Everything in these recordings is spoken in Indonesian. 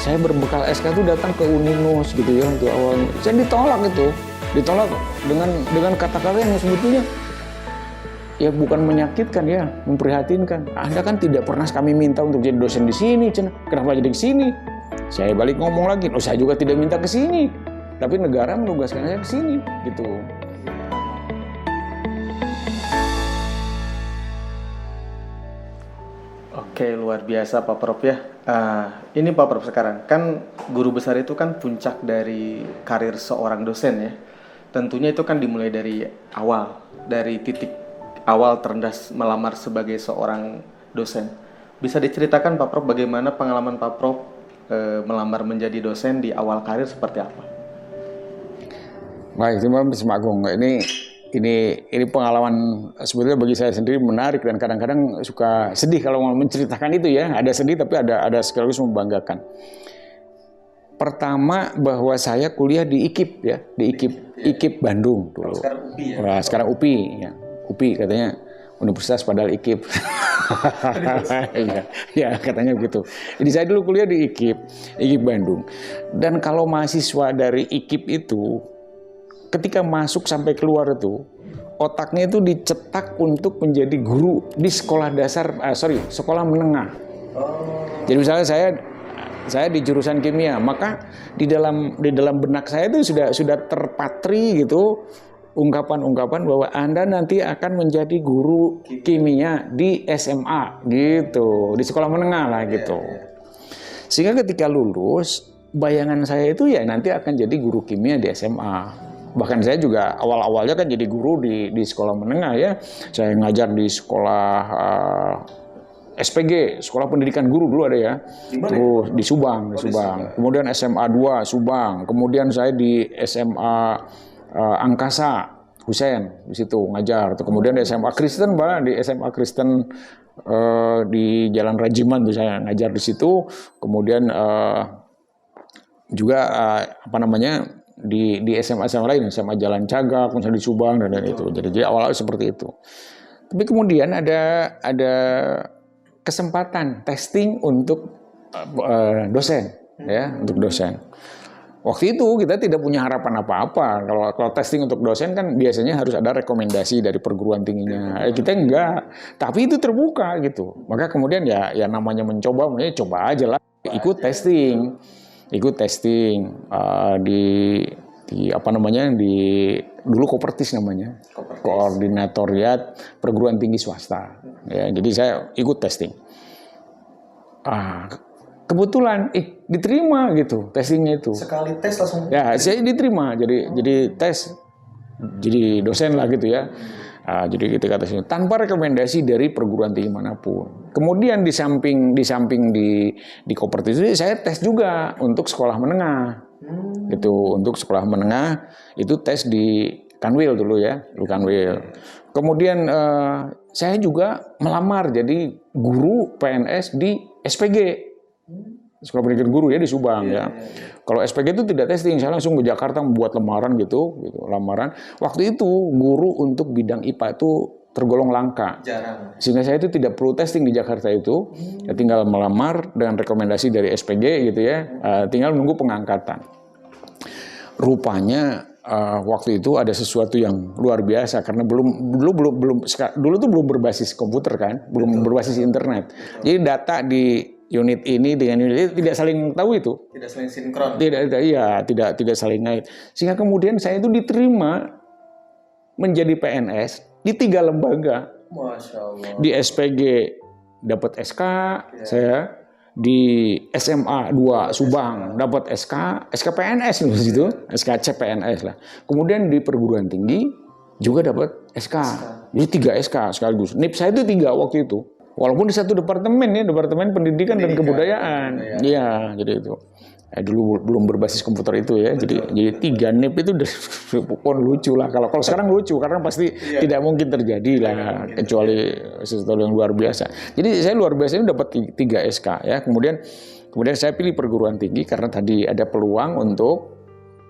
saya berbekal SK itu datang ke Uninus gitu ya untuk awal. Saya ditolak itu, ditolak dengan kata-kata yang sebetulnya ya bukan menyakitkan ya, memprihatinkan. Anda kan tidak pernah kami minta untuk jadi dosen di sini, kenapa jadi ke sini? Saya balik ngomong lagi, oh saya juga tidak minta ke sini, tapi negara menugaskan saya ke sini, gitu. Oke, luar biasa Pak Prof ya. Ini Pak Prof sekarang, kan guru besar itu kan puncak dari karir seorang dosen ya. Tentunya itu kan dimulai dari awal, dari titik awal terendah melamar sebagai seorang dosen. Bisa diceritakan Pak Prof bagaimana pengalaman Pak Prof melamar menjadi dosen di awal karir seperti apa? Baik, terima kasih Pak Agung. Ini pengalaman sebetulnya bagi saya sendiri menarik dan kadang-kadang suka sedih kalau mau menceritakan itu ya. Ada sedih tapi ada sekaligus membanggakan. Pertama bahwa saya kuliah di IKIP ya, di IKIP Bandung dulu. Sekarang UPI ya? Nah, sekarang UPI ya. UPI katanya universitas padahal IKIP. ya katanya begitu. Jadi saya dulu kuliah di IKIP Bandung. Dan kalau mahasiswa dari IKIP itu ketika masuk sampai keluar itu otaknya itu dicetak untuk menjadi guru di sekolah dasar, sekolah menengah. Jadi misalnya saya di jurusan kimia, maka di dalam benak saya itu sudah terpatri gitu ungkapan-ungkapan bahwa Anda nanti akan menjadi guru kimia di SMA gitu, di sekolah menengah lah gitu. Sehingga ketika lulus, bayangan saya itu ya nanti akan jadi guru kimia di SMA. Bahkan saya juga awal-awalnya kan jadi guru di sekolah menengah ya. Saya ngajar di sekolah SPG, Sekolah Pendidikan Guru dulu ada ya. Terus di Subang. Kemudian SMA 2 Subang. Kemudian saya di SMA Angkasa Husein di situ ngajar. Kemudian di SMA Kristen, Mbak, di SMA Kristen di Jalan Rajiman tuh saya ngajar di situ. Kemudian juga di SMA lain, SMA Jalan Cagak, misalnya di Subang dan itu. Jadi awal-awal seperti itu. Tapi kemudian ada kesempatan testing untuk dosen, ya, untuk dosen. Waktu itu kita tidak punya harapan apa-apa. Kalau testing untuk dosen kan biasanya harus ada rekomendasi dari perguruan tingginya. Kita enggak, tapi itu terbuka gitu. Maka kemudian ya namanya mencoba, coba aja lah. Ikut testing dulu Kopertis namanya, Koordinatoriat Perguruan Tinggi Swasta. Ya, jadi saya ikut testing. Kebetulan diterima gitu testingnya itu. Sekali tes langsung? Ya, saya diterima jadi tes jadi dosen lah gitu ya. Jadi ketika tes ini tanpa rekomendasi dari perguruan tinggi manapun. Kemudian di samping di Kopertis itu saya tes juga untuk sekolah menengah. Gitu, untuk sekolah menengah itu tes di Kanwil dulu ya, di Kanwil. Kemudian saya juga melamar jadi guru PNS di SPG. Sekolah Pendidikan Guru ya di Subang ya. Kalau SPG itu tidak testing, saya langsung ke Jakarta membuat lamaran gitu lamaran. Waktu itu guru untuk bidang IPA itu tergolong langka. Jarang. Sehingga saya itu tidak perlu testing di Jakarta itu. Ya tinggal melamar dengan rekomendasi dari SPG gitu ya. Tinggal menunggu pengangkatan. Rupanya waktu itu ada sesuatu yang luar biasa karena dulu tuh belum berbasis komputer kan, belum berbasis internet. Jadi data di unit ini dengan unit ini tidak saling tahu itu. Tidak saling sinkron. Tidak saling ngait. Sehingga kemudian saya itu diterima menjadi PNS di 3 lembaga. Masya Allah. Di SPG dapat SK, saya di SMA 2 Subang dapat SK PNS di situ, SK CPNS lah. Kemudian di perguruan tinggi juga dapat SK. Jadi 3 SK sekaligus. NIP saya itu 3 waktu itu. Walaupun di satu departemen ya, Departemen Pendidikan dan Kebudayaan. Iya, jadi itu. Dulu belum berbasis komputer itu ya. Jadi 3 NIP itu pun lucu lah. Kalau sekarang lucu karena pasti tidak mungkin terjadi lah kecuali sesuatu yang luar biasa. Jadi saya luar biasa ini dapat 3 SK ya. Kemudian saya pilih perguruan tinggi karena tadi ada peluang untuk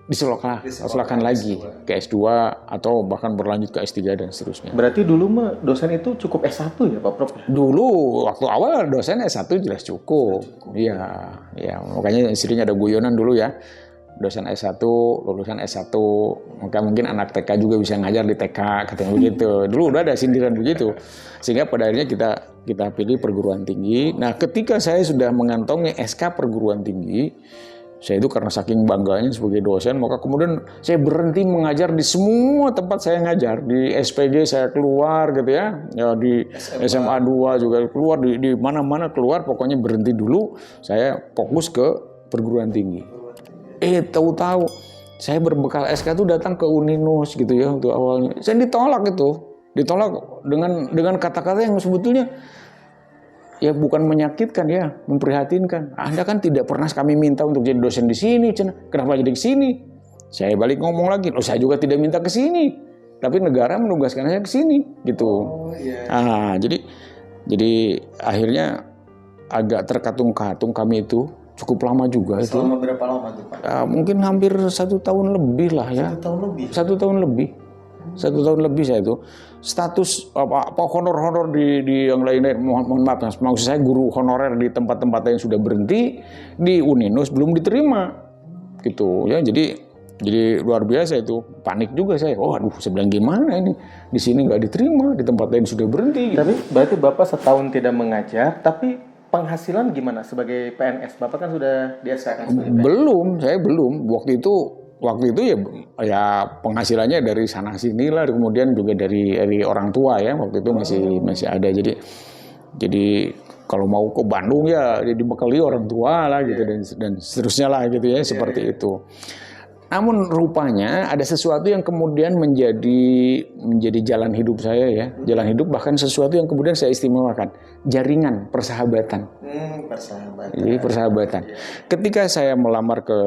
disekolahkan lagi ke S2 atau bahkan berlanjut ke S3 dan seterusnya. Berarti dulu mah dosen itu cukup S1 ya Pak Prof? Dulu waktu awal dosen S1 jelas cukup. Iya, ya makanya istrinya ada guyonan dulu ya. Dosen S1, lulusan S1, maka mungkin anak TK juga bisa ngajar di TK, katanya begitu. Dulu udah ada sindiran begitu. Sehingga pada akhirnya kita pilih perguruan tinggi. Nah, ketika saya sudah mengantongi SK perguruan tinggi, saya itu karena saking bangganya sebagai dosen, maka kemudian saya berhenti mengajar di semua tempat saya ngajar. Di SPG saya keluar gitu ya, di SMA 2 juga keluar, di mana-mana keluar, pokoknya berhenti dulu. Saya fokus ke perguruan tinggi. Tahu-tahu saya berbekal SK itu datang ke Uninus gitu ya untuk awalnya. Saya ditolak dengan kata-kata yang sebetulnya ya bukan menyakitkan ya, memprihatinkan. Anda kan tidak pernah kami minta untuk jadi dosen di sini, kenapa jadi ke sini? Saya balik ngomong lagi, saya juga tidak minta ke sini, tapi negara menugaskan saya ke sini gitu. Jadi akhirnya agak terkatung-katung kami itu. Cukup lama juga itu. Selama berapa lama tuh Pak? Mungkin hampir 1 tahun lebih lah ya. 1 tahun lebih? 1 tahun lebih. 1 tahun lebih saya itu. Status honor di yang lain-lain, mohon maaf, maksud saya guru honorer di tempat-tempat yang sudah berhenti, di Uninus belum diterima. Gitu ya, jadi luar biasa itu. Panik juga saya. Saya bilang gimana ini? Di sini nggak diterima, di tempat lain sudah berhenti. Tapi berarti Bapak setahun tidak mengajar, tapi penghasilan gimana sebagai PNS? Bapak kan sudah di-SK-kan sebagai PNS. Saya belum. Waktu itu ya penghasilannya dari sana sini lah, kemudian juga dari orang tua ya. Waktu itu masih ada. Jadi kalau mau ke Bandung ya dibekali orang tua lah gitu dan seterusnya lah gitu ya, seperti itu. Namun rupanya ada sesuatu yang kemudian menjadi jalan hidup saya ya. Jalan hidup, bahkan sesuatu yang kemudian saya istimewakan. Jaringan, persahabatan. Jadi persahabatan. Ketika saya melamar ke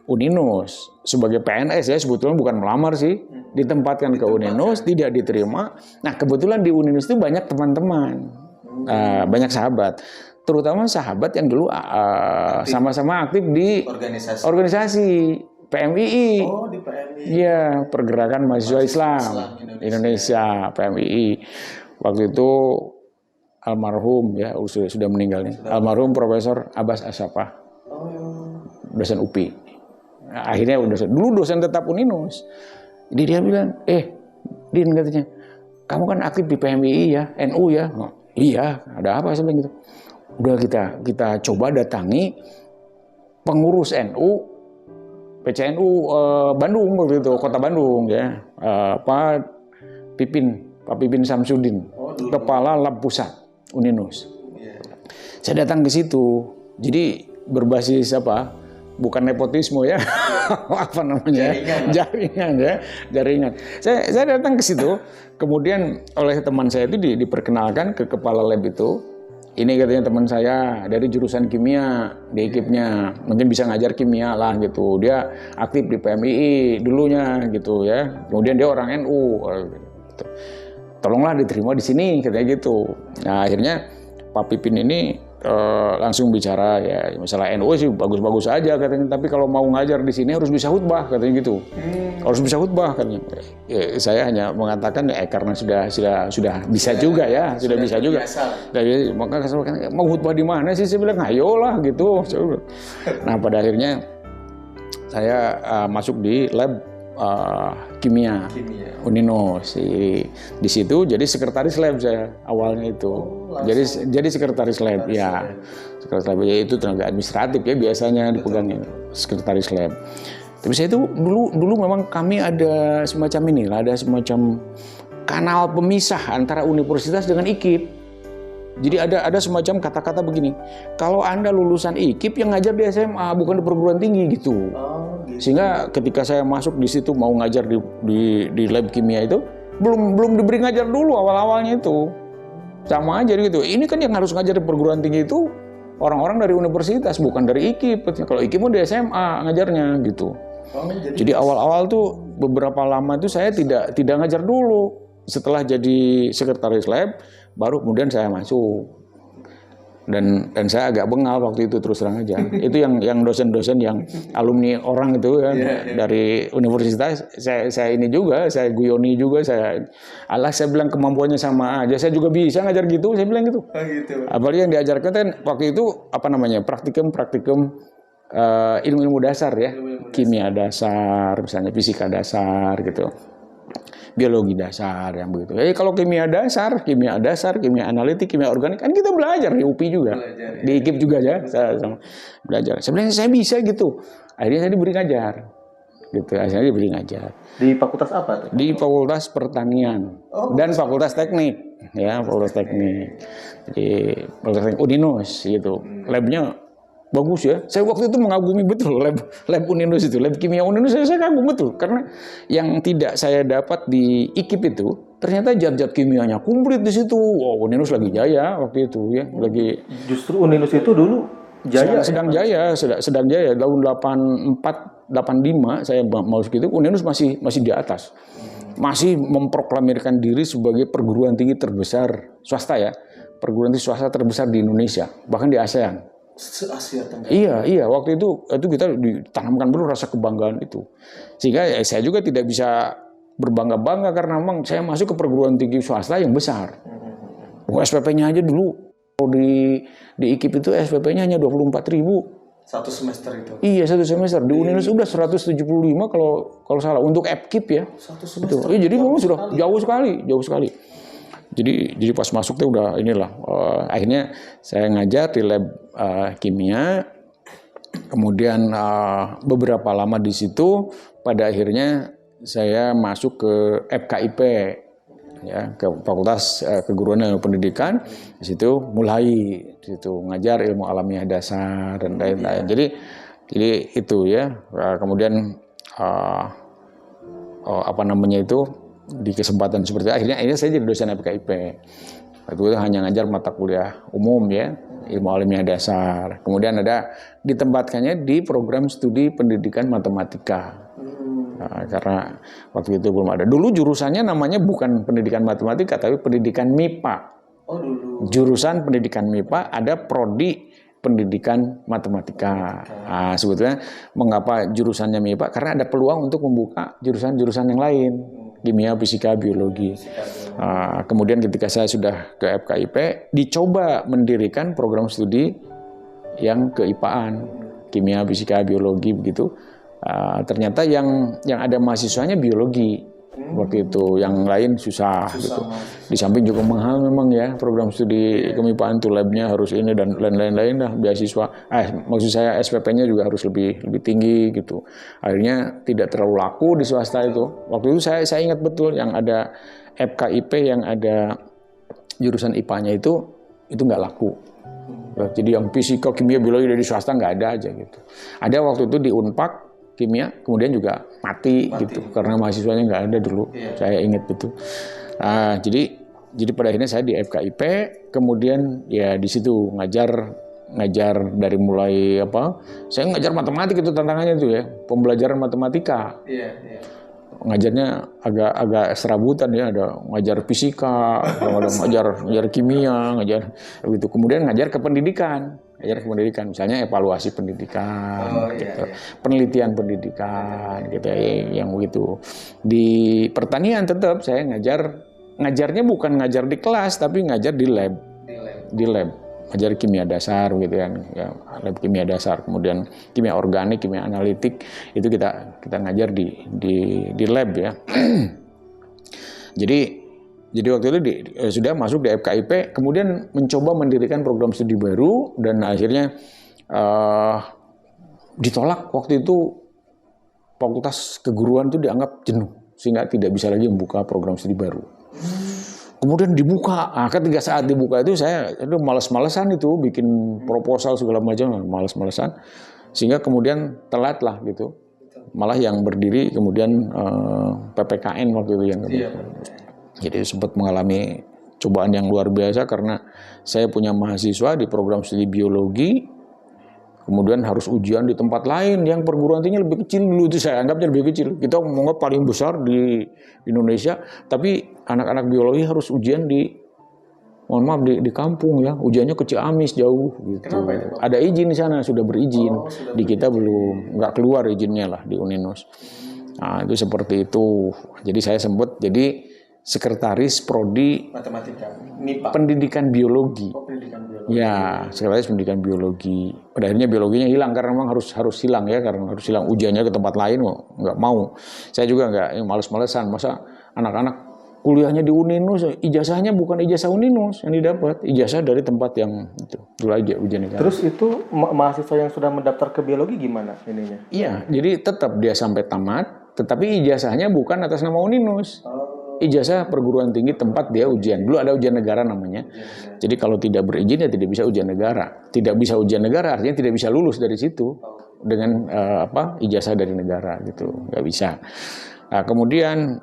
Uninus sebagai PNS ya, sebetulnya bukan melamar sih. Ditempatkan ke Uninus, tidak diterima. Nah kebetulan di Uninus itu banyak teman-teman. Banyak sahabat. Terutama sahabat yang dulu sama-sama aktif di organisasi. PMII. Oh, di PMII. Iya, Pergerakan Mahasiswa Islam Indonesia, PMII. Waktu itu almarhum ya, sudah meninggal nih. Almarhum Profesor Abbas Asyafah. Dosen UPI. Nah, akhirnya dulu dosen tetap Uninus. Jadi dia bilang, Din katanya, kamu kan aktif di PMII ya, NU ya. Iya, ada apa sebenarnya gitu. Udah kita coba datangi pengurus NU PCNU Bandung waktu itu, Kota Bandung ya, Pak Pipin Samsudin, Kepala Lab Pusat Uninus. Saya datang ke situ, jadi berbasis apa? Bukan nepotisme ya, apa namanya? Jaringan. Saya datang ke situ, kemudian oleh teman saya itu diperkenalkan ke kepala lab itu. Ini katanya teman saya dari jurusan kimia di ekipnya, mungkin bisa ngajar kimia lah gitu. Dia aktif di PMII dulunya gitu ya. Kemudian dia orang NU. Gitu. Tolonglah diterima di sini katanya gitu. Nah akhirnya Pak Pipin ini langsung bicara ya, masalah NU sih bagus-bagus aja katanya. Tapi kalau mau ngajar di sini harus bisa khutbah katanya gitu. Harus bisa khutbah katanya. Saya hanya mengatakan karena sudah bisa juga ya, sudah bisa juga. Jadi maka mau khutbah di mana sih? Saya bilang ayolah gitu. Nah pada akhirnya saya masuk di lab kimia Uninus. Di situ jadi sekretaris lab saya awalnya itu. Jadi sekretaris lab ya. Sekretaris lab ya itu tenaga administratif ya biasanya dipegangin sekretaris lab. Tapi saya itu dulu memang kami ada semacam kanal pemisah antara universitas dengan IKIP. Jadi ada semacam kata-kata begini, kalau Anda lulusan IKIP yang ngajar di SMA bukan di perguruan tinggi gitu. Sehingga ketika saya masuk di situ mau ngajar di lab kimia itu belum diberi ngajar dulu awal-awalnya itu. Sama aja gitu. Ini kan yang harus ngajar di perguruan tinggi itu orang-orang dari universitas bukan dari IKIP. Kalau IKIP mau di SMA ngajarnya gitu. Jadi awal-awal tuh beberapa lama itu saya tidak ngajar dulu. Setelah jadi sekretaris lab baru kemudian saya masuk. dan saya agak bengal waktu itu terus terang aja. Itu yang dosen-dosen yang alumni orang itu kan dari universitas, saya ini juga, saya guyoni juga, saya bilang kemampuannya sama aja, saya juga bisa ngajar gitu, saya bilang gitu. Apalagi yang diajarkan kan waktu itu praktikum ilmu-ilmu dasar ya, kimia dasar, misalnya fisika dasar gitu. Biologi dasar yang begitu. Kalau kimia dasar, kimia analitik, kimia organik kan kita belajar di UPI juga, di IKIP juga ya, saya belajar. Sebenarnya saya bisa gitu. Akhirnya saya diberi ngajar, gitu. Akhirnya diberi ngajar. Di fakultas apa tuh? Di Fakultas Pertanian dan Fakultas Teknik, ya Fakultas Teknik. Jadi Fakultas Teknik Uninus gitu. Labnya bagus ya. Saya waktu itu mengagumi betul lab Uninus itu, lab kimia Uninus saya kagum betul karena yang tidak saya dapat di IKIP itu ternyata zat-zat kimianya komplit di situ. Wow, Uninus lagi jaya waktu itu ya, lagi. Justru Uninus itu dulu jaya. Sedang jaya tahun 84 85 saya masuk itu Uninus masih di atas. Masih memproklamirkan diri sebagai perguruan tinggi terbesar swasta ya. Perguruan tinggi swasta terbesar di Indonesia, bahkan di ASEAN. Se-Asia Tenggara. Iya, waktu itu kita ditanamkan dulu rasa kebanggaan itu. Sehingga saya juga tidak bisa berbangga-bangga karena memang saya masuk ke perguruan tinggi swasta yang besar. SPP-nya aja dulu di IKIP itu SPP-nya hanya 24.000. Satu semester itu. Iya, satu semester. Di Uninus udah 175 kalau salah untuk FKIP ya. Satu semester. Jadi memang sudah jauh sekali. Jadi pas masuk tuh udah inilah. Akhirnya saya ngajar di lab kimia. Kemudian beberapa lama di situ, pada akhirnya saya masuk ke FKIP, ya, ke Fakultas Keguruan dan Pendidikan. Di situ mulai ngajar ilmu alamiah dasar dan lain-lain. Jadi itu ya. Kemudian di kesempatan seperti itu, akhirnya saya jadi dosen FKIP. Itu hanya ngajar mata kuliah umum ya, ilmu alamiah dasar. Kemudian ditempatkannya di program studi pendidikan matematika. Nah, karena waktu itu belum ada. Dulu jurusannya namanya bukan pendidikan matematika, tapi pendidikan MIPA. Oh dulu. Jurusan pendidikan MIPA ada prodi pendidikan matematika. Nah, sebetulnya mengapa jurusannya MIPA? Karena ada peluang untuk membuka jurusan-jurusan yang lain. Kimia, fisika, biologi. Kemudian ketika saya sudah ke FKIP, dicoba mendirikan program studi yang keipaan, kimia, fisika, biologi begitu. Ternyata yang ada mahasiswanya biologi waktu itu, yang lain susah gitu. Di samping juga mahal memang ya program studi kemipaan itu, labnya harus ini dan lain-lain lah, beasiswa. Maksud saya SPP-nya juga harus lebih tinggi gitu. Akhirnya tidak terlalu laku di swasta itu. Waktu itu saya ingat betul yang ada FKIP yang ada jurusan IPA-nya itu nggak laku. Jadi yang fisika, kimia, biologi dari swasta nggak ada aja gitu. Ada waktu itu di Unpad kimia, kemudian juga mati gitu karena mahasiswanya nggak ada dulu. Saya ingat betul. Jadi pada akhirnya saya di FKIP, kemudian ya di situ ngajar dari mulai saya ngajar matematik, itu tantangannya itu ya, pembelajaran matematika. Ngajarnya agak serabutan ya, ada ngajar fisika, ada ngajar kimia, ngajar begitu. Kemudian ngajar ke pendidikan, misalnya evaluasi pendidikan, gitu. Penelitian pendidikan, gitu yang begitu. Di pertanian tetap saya ngajarnya bukan ngajar di kelas, tapi ngajar di lab. Ngajar kimia dasar gitu kan, ya, lab kimia dasar, kemudian kimia organik, kimia analitik, itu kita ngajar di lab ya. Jadi waktu itu sudah masuk di FKIP, kemudian mencoba mendirikan program studi baru, dan akhirnya ditolak. Waktu itu Fakultas Keguruan itu dianggap jenuh, sehingga tidak bisa lagi membuka program studi baru. Kemudian dibuka. Ketika saat dibuka itu saya malas-malesan itu bikin proposal segala macam, malas-malesan, sehingga kemudian telat lah gitu. Malah yang berdiri kemudian PPKN waktu itu yang jadi sempat mengalami cobaan yang luar biasa karena saya punya mahasiswa di program studi biologi, kemudian harus ujian di tempat lain yang perguruan tingginya lebih kecil dulu, itu saya anggapnya lebih kecil. Kita menganggap paling besar di Indonesia, tapi anak-anak biologi harus ujian di mohon maaf di kampung ya, ujiannya ke Ciamis jauh gitu. Kenapa itu, Pak? Ada izin di sana, sudah berizin. Sudah Di kita belum, nggak keluar izinnya lah di Uninus. Nah, itu seperti itu. Jadi saya sempat jadi sekretaris prodi Matematika, MIPA. pendidikan biologi. Pendidikan biologi. Ya, sekretaris pendidikan biologi. Pada akhirnya biologinya hilang karena memang harus hilang ya, karena harus hilang ujiannya ke tempat lain, nggak mau. Saya juga nggak, males-malesan. Masa anak-anak kuliahnya di Uninus, ijazahnya bukan ijazah Uninus yang didapat, ijazah dari tempat yang itu dulu aja ujiannya. Terus itu mahasiswa yang sudah mendaftar ke biologi gimana ininya? Iya, jadi tetap dia sampai tamat, tetapi ijazahnya bukan atas nama Uninus. Ijazah perguruan tinggi tempat dia ujian. Dulu ada ujian negara namanya. Jadi kalau tidak berizin ya tidak bisa ujian negara. Tidak bisa ujian negara artinya tidak bisa lulus dari situ dengan ijazah dari negara gitu, nggak bisa. Nah, kemudian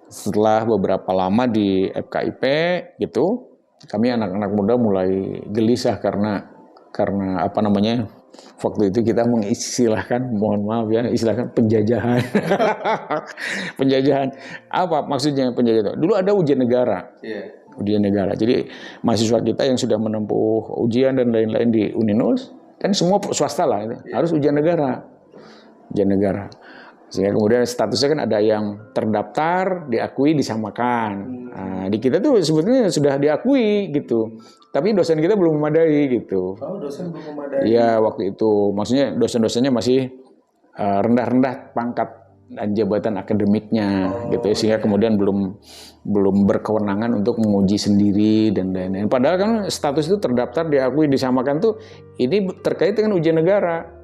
setelah beberapa lama di FKIP gitu, kami anak-anak muda mulai gelisah karena waktu itu kita mengistilahkan, mohon maaf ya, istilahkan penjajahan. Penjajahan. Apa maksudnya penjajahan? Dulu ada ujian negara. Ujian negara. Jadi mahasiswa kita yang sudah menempuh ujian dan lain-lain di Uninus, kan semua swasta lah, harus ujian negara. Ujian negara. Sehingga kemudian statusnya kan ada yang terdaftar, diakui, disamakan. Nah, di kita tuh sebetulnya sudah diakui gitu. Tapi dosen kita belum memadai gitu. Oh, dosen belum memadai. Iya, waktu itu. Maksudnya dosen-dosennya masih rendah-rendah pangkat dan jabatan akademiknya gitu. Sehingga kemudian belum berkewenangan untuk menguji sendiri dan lain-lain. Padahal kan status itu terdaftar, diakui, disamakan tuh ini terkait dengan ujian negara.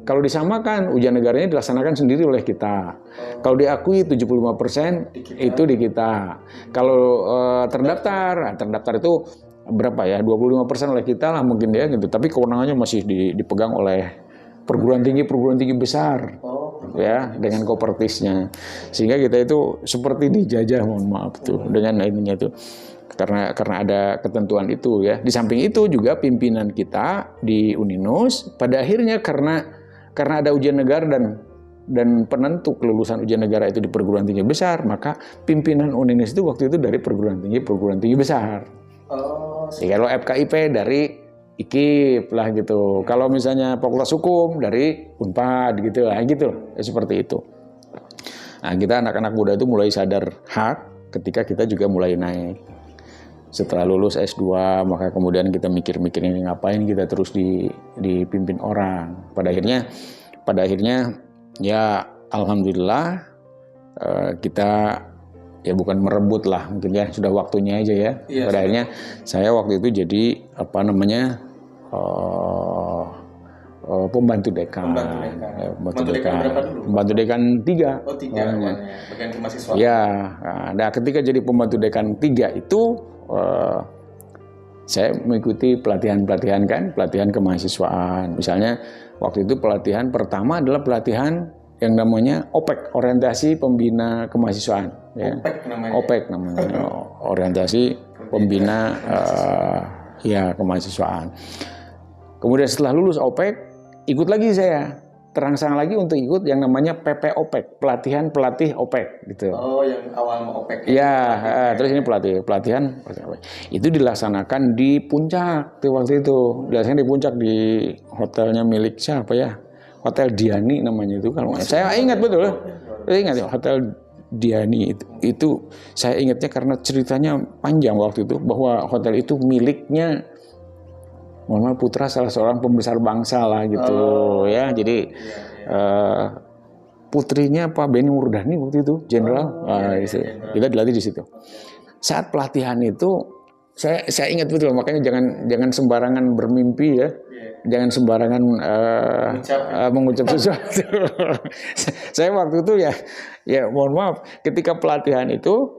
Kalau disamakan, ujian negaranya dilaksanakan sendiri oleh kita. Kalau diakui 75% itu di kita. Kalau terdaftar itu berapa ya? 25% oleh kita lah mungkin ya gitu. Tapi kewenangannya masih dipegang oleh perguruan tinggi besar. Ya, dengan kopertisnya. Sehingga kita itu seperti dijajah, mohon maaf tuh, dengan ininya tuh. Karena ada ketentuan itu ya. Di samping itu juga pimpinan kita di Uninus pada akhirnya karena ada ujian negara dan penentu kelulusan ujian negara itu di perguruan tinggi besar, maka pimpinan Uninus itu waktu itu dari perguruan tinggi besar. Jadi kalau FKIP dari IKIP lah gitu. Kalau misalnya Fakultas Hukum dari Unpad gitu lah gitu. Seperti itu. Nah, kita anak-anak muda itu mulai sadar hak ketika kita juga mulai naik. Setelah lulus S2, maka kemudian kita mikir-mikir ini ngapain kita terus dipimpin orang. Pada akhirnya ya alhamdulillah kita ya bukan merebut lah, mungkin ya sudah waktunya aja ya. Pada akhirnya saya waktu itu jadi pembantu dekan. Pembantu dekan 3. Oh, 3 bagian kemahasiswaan. Ya, nah ketika jadi pembantu dekan 3 itu saya mengikuti pelatihan kemahasiswaan. Misalnya waktu itu pelatihan pertama adalah pelatihan yang namanya OPEK, orientasi pembina kemahasiswaan. Ya. OPEK namanya, orientasi pembina kemahasiswaan. Kemudian setelah lulus OPEK, ikut lagi saya. Terangsang lagi untuk ikut yang namanya PP OPEK, pelatih OPEK gitu. Oh, yang awal OPEK. Ya, terus ini pelatihan OPEK. Itu dilaksanakan di puncak waktu itu. Dilaksanakan di puncak di hotelnya milik siapa ya? Hotel Diani namanya itu kalau saya ingat betul. Saya ingat Hotel Diani itu saya ingatnya karena ceritanya panjang waktu itu bahwa hotel itu miliknya putra salah seorang pembesar bangsa lah gitu ya. Jadi putrinya Pak Beni Murdani waktu itu jenderal. Kita dilatih di situ. Saat pelatihan itu saya ingat betul, makanya jangan sembarangan bermimpi ya. Jangan sembarangan mengucap sesuatu. Saya waktu itu ya mohon maaf, ketika pelatihan itu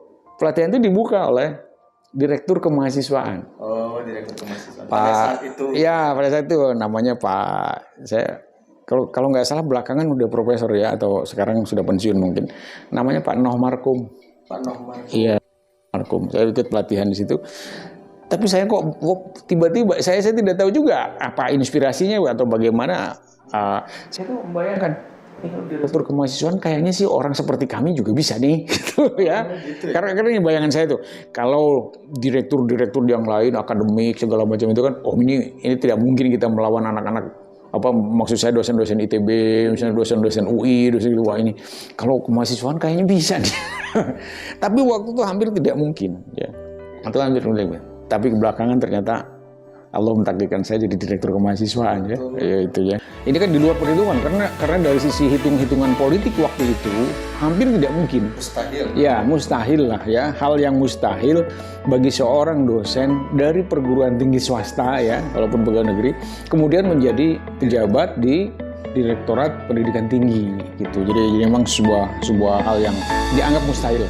dibuka oleh Direktur Kemahasiswaan. Oh, Direktur Kemahasiswaan. Pada saat itu namanya Pak. Saya kalau nggak salah belakangan udah profesor ya, atau sekarang sudah pensiun mungkin. Namanya Pak Noh Markum. Pak Noh Markum. Iya, Markum. Saya ikut pelatihan di situ. Tapi saya kok tiba-tiba saya tidak tahu juga apa inspirasinya atau bagaimana. Saya tuh membayangkan Direktur kemahasiswaan kayaknya sih orang seperti kami juga bisa nih, gitu ya. Karena ini bayangan saya tuh, kalau direktur-direktur yang lain akademik segala macam itu kan, ini tidak mungkin kita melawan anak-anak, apa maksud saya dosen-dosen ITB, misalnya dosen-dosen UI, dosen wah ini. Kalau kemahasiswaan kayaknya bisa nih. Tapi waktu itu hampir tidak mungkin, ya. Itu hampir tidak. Tapi kebelakangan ternyata Allah mentakdirkan saya jadi direktur kemahasiswaan, ya. Ya itu ya. Ini kan di luar perhitungan karena dari sisi hitung-hitungan politik waktu itu hampir tidak mungkin. Mustahil. Ya, mustahil lah ya. Hal yang mustahil bagi seorang dosen dari perguruan tinggi swasta ya, walaupun pegawai negeri, kemudian menjadi pejabat di Direktorat Pendidikan Tinggi gitu. Jadi memang sebuah hal yang dianggap mustahil.